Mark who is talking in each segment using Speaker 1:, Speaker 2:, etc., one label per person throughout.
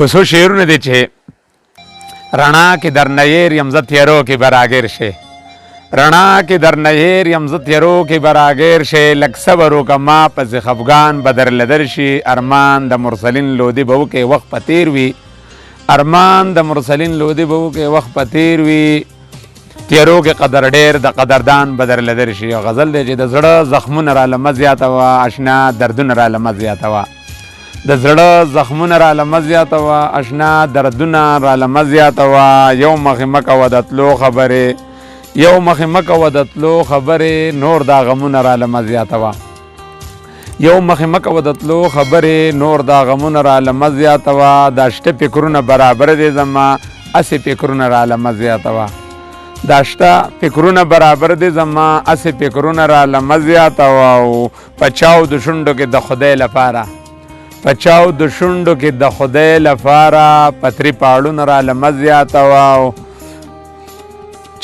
Speaker 1: یو څو شعرونه دي چې رڼا کې در نیر یم زه تیرو کې براګیر شي رڼا کې در نیر یم زه تیرو کې براګیر شي لږ صبر وکړه ما پسې خفګان به درله درشي ارمان د مرسلین لودي به وکړې وخت په تیر وي ارمان د مرسلین لودي به وکړې وخت په تیر وي تیرو کې قدر ډېر د قدردان به درله درشي یو غزل دی چې د زړه زخمونه راله مه زیاتوه اشنا دردونه راله مه زیاتوه د زړه زخمونه راله مه زیاتوه اشنا دردونه راله مه زیاتوه یو مخې مه کوه د تلو خبرې یو مخې مه کوه د تلو خبرې نور دا غمونه راله مه زیاتوه یو مخې مه کوه د تلو خبرې نور دا غمونه راله مه زیاتوه دا شته فکرونه برابر دي زما هسې فکرونه راله مه زیاتوه دا شته فکرونه برابر دي زما هسې فکرونه راله مه زیاتوه او په چاو د شونډو کې د خدای لپاره په چاو د شونډو کې د خدای لپاره پتري پاړونه راله مه زیاتوه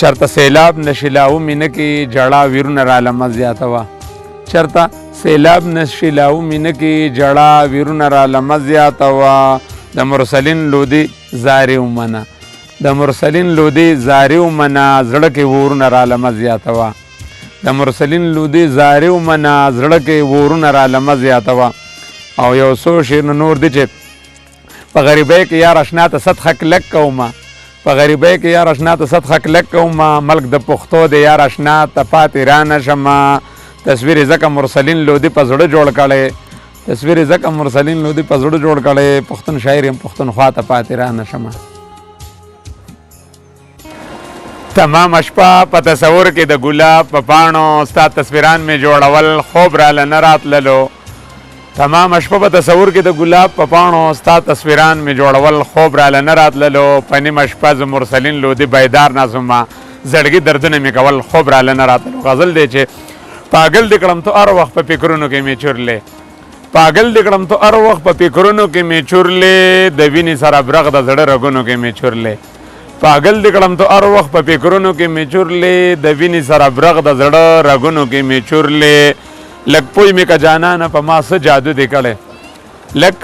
Speaker 1: چرته سیلاب نشیلاو مینه کې جړا ویرونه راله مه زیاتوه چرته سیلاب نشیلاو مینه کې جړا ویرونه راله مه زیاتوه د مرسلین لودي زارې ومنه د مرسلین لودي زارې ومنه زړه کې ورونه راله مه زیاتوه د مرسلین لودي زارې ومنه زړه کې ورونه راله مه زیاتوه او یو څو شعرونه نور دي چې په غریبۍ کې یار اشنا ته صد خک لک کومه په غریبۍ کې یار اشنا ته صد خک لک کومه ملک د پښتو د یار اشنا ته پاتې رانه شمه تصویر یې ځکه مرسلین لودي په زړه جوړ کړی تصویر یې ځکه مرسلین لودي په زړه جوړ کړی پښتون شاعر یم پښتونخوا ته پاتې رانه شمه تمام شپه په تصور کې د ګلاب په پاڼو ستا تصویران مې جوړول خوب راله نه راتللو تمام شپه په تصور کې د ګلاب په پاڼو ستا تصویران مې جوړول خوب راله نه راتللو په نیمه شپه زه مرسلین لودي بیدار نازومه زړګي دردونه مې کول خوب راله نه راتللو غزل دی چې پاگل دې کړم تو هر وخت په فکرونو کې مې چورلې پاگل دې کړم تو هر وخت په فکرونو کې مې چورلې د وینې سره برغ د زړه رګونو کې مې چورلې پاگل دې کړم تو هر وخت په فکرونو کې مې چورلې د وینې سره برغ د زړه رګونو کې مې چورلې لږ پوی مې که جانانه په ما څه جادو دې کړی لږ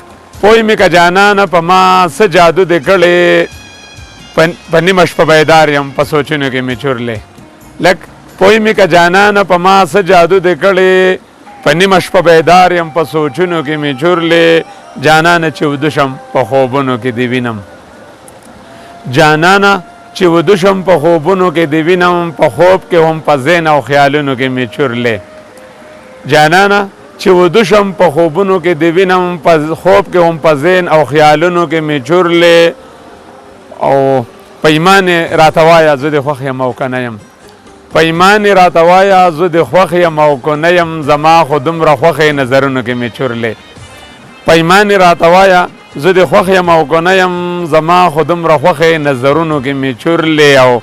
Speaker 1: پوی مې که جانانه په ما څه جادو دې کړی په نیمه شپه بیدار یم په سوچونو کې مې چورلې لږ پوی مې که جانانه په ما څه جادو دې کړی په نیمه شپه بیدار یم په سوچونو کې مې چورلې جانانه چې وده شم په خوبونو کې دې وینم جانانه چې وده شم په خوبونو کې دې وینم په خوب کې هم په ذهن او خیالونو کې مې چورلې جانانه چې وده شم په خوبونو کې دې وینم په خوب کې هم په ذهن او خیالونو کې مې چورلې او په ایمان راته وایه زه دې خوښ یم او که نه یم په ایمان راته وایه زه دې خوښ یم او که نه یم زما خو دومره خوښې نظرونو کې مې چورلې په ایمان راته وایه زه دې خوښ یم او که نه یم زما خو دومره خوښې نظرونو کې مې چورلې او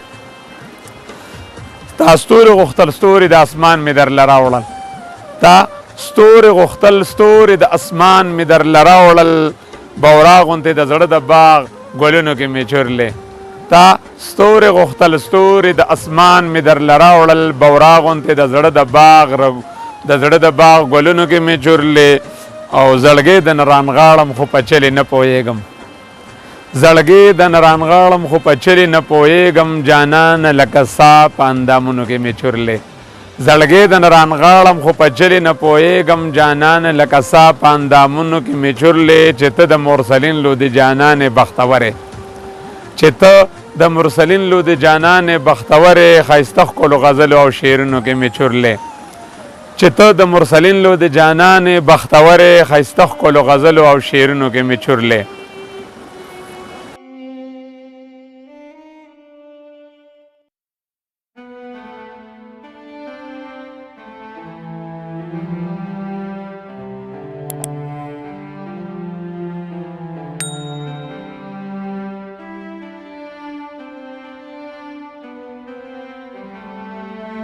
Speaker 1: تا ستوري غوښتل ستوري د اسمان مې درله راوړل تا ستوري غوښتل ستوري د اسمان مې درله راوړل بورا غوندې د زړه د باغ ګلونو کې مې چورلې تا ستوري غوښتل ستوري د اسمان مې درله راوړل بورا غوندې د زړه د باغ ګلونو کې مې چورلې او زړګې د نرانغاړم خو په چلې نه پوهېږم زړګې د نرانغاړم خو په چلې نه پوهېږم جانانه لکه سا په اندامونو کې مې چورلې زړګې د نرانغاړم خو په چلې نه پوهېږم جانانه لکه سا په اندامونو کې مې چورلې چې ته د مرسلین لودي جانانې بختورې چې ته د مرسلین لودي جانانې بختورې ښایسته ښکلو غزلو او شعرونو کې مې چورلې چې ته د مرسلین لودي جانانې بختورې ښایسته ښکلو غزلو او شعرونو کې مې چورلې